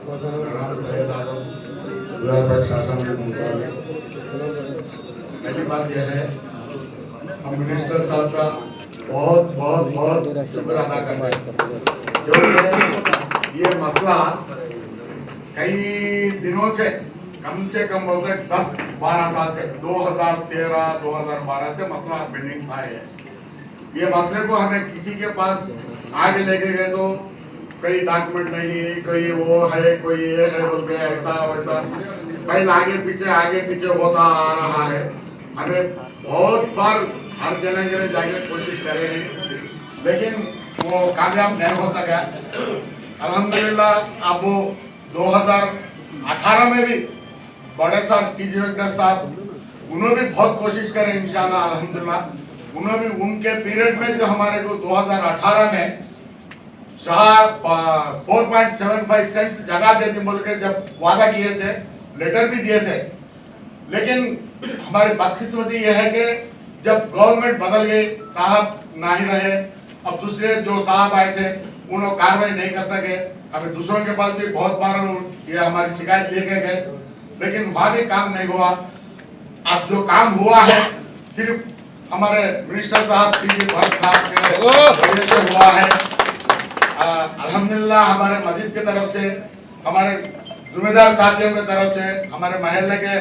सैयद आजम शासन के मुताबिक पहली बात यह है, हम मिनिस्टर साहब का बहुत बहुत बहुत शुक्र अदा करते हैं, क्योंकि ये मसला कई दिनों से कम हो गए 10-12 साल से 2013-2012 से मसला पेंडिंग था। ये मसले को हमें किसी के पास आगे लेके गए तो कई डॉक्यूमेंट नहीं, कोई वो है, कोई ये है, बोल के ऐसा वैसा कई आगे पीछे होता आ रहा है। हमें बहुत बार हर जगह जाके कोशिश करे हैं, लेकिन वो कामयाब नहीं हो सका। अल्हम्दुलिल्लाह अब 2018 में भी बड़े साहब टी जी साहब उन्होंने भी बहुत कोशिश करे, इंशाल्लाह अल्हम्दुलिल्लाह उन्होंने भी उनके पीरियड में जो हमारे को 2018 में 4.75 सेंट्स जगह देती बोल के जब वादा किए थे, लेटर भी दिए थे, लेकिन हमारी बदकिस्मती यह है कि जब गवर्नमेंट बदल गई, साहब नहीं रहे, अब दूसरे जो साहब आए थे उन्होंने कार्रवाई नहीं कर सके। अभी दूसरों के पास भी बहुत बार ये हमारी शिकायत लेके गए, लेकिन वहां भी काम नहीं हुआ। अब जो काम हुआ है सिर्फ हमारे मिनिस्टर साहब की वजह से हुआ है। अल्हम्दुलिल्लाह हमारे मस्जिद की तरफ से, हमारे जिम्मेदार साथियों की तरफ से, हमारे महल्ले के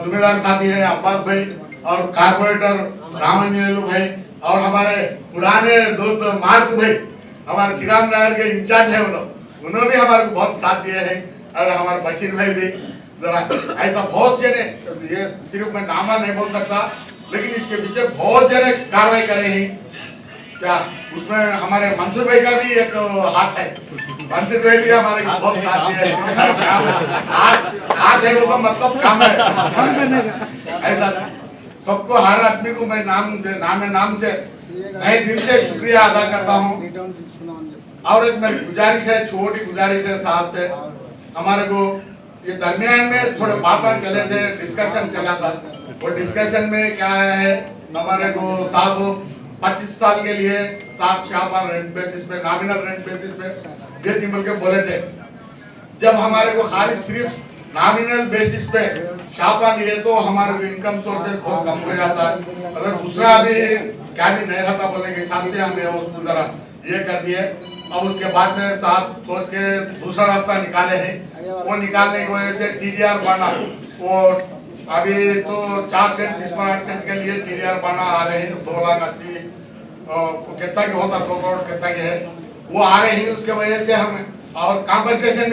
जिम्मेदार साथी हैं अब्बास भाई और कारपोरेटर रामंजन भाई और हमारे पुराने दोस्त मार्क भाई, हमारे श्री राम नगर के इंचार्ज है, उन्होंने भी हमारे को बहुत साथ दिए हैं, और हमारे बशीर भाई भी जरा ऐसा बहुत जने, ये सिर्फ मैं नामा नहीं बोल सकता, लेकिन इसके पीछे बहुत जने कार्रवाई करे हैं। क्या उसमें हमारे मंसूर भाई का भी एक हाथ है, मंसूर भाई भी हमारे बहुत साथ दिए हैं। हाथ है वो मतलब काम है ऐसा। सबको हर आदमी को मैं नाम से नए दिल से शुक्रिया अदा करता हूँ। और एक मेरी गुजारिश है, छोटी गुजारिश है साहब से, हमारे को ये दरमियान में थोड़े बातें चले थे, डिस्कशन चला था, वो डिस्कशन में क्या है, हमारे को साहब 25 साल के लिए 7 शाबान रेंट बेसिस पे, नॉमिनल रेंट बेसिस पे दे बोल के बोले थे। जब हमारे को खाली सिर्फ नॉमिनल बेसिस पे शाबान लिए तो हमारे इनकम सोर्सेज बहुत कम हो जाता है। अगर दूसरा भी क्या भी नहीं रहता बोलने के हिसाब से हमने वो जरा ये कर दिए। अब उसके बाद में साहब सोच के दूसरा रास्ता निकाले हैं, वो निकालने की वजह से टीडीआर बना, वो अभी तो 4 सेंट 8 सेंट के लिए टीडीआर बना आ रहे हैं, 2,80,000 कितना के होता 2 करोड़ कितना के है वो आ रहे हैं। उसके वजह से हम और कॉम्पनसेशन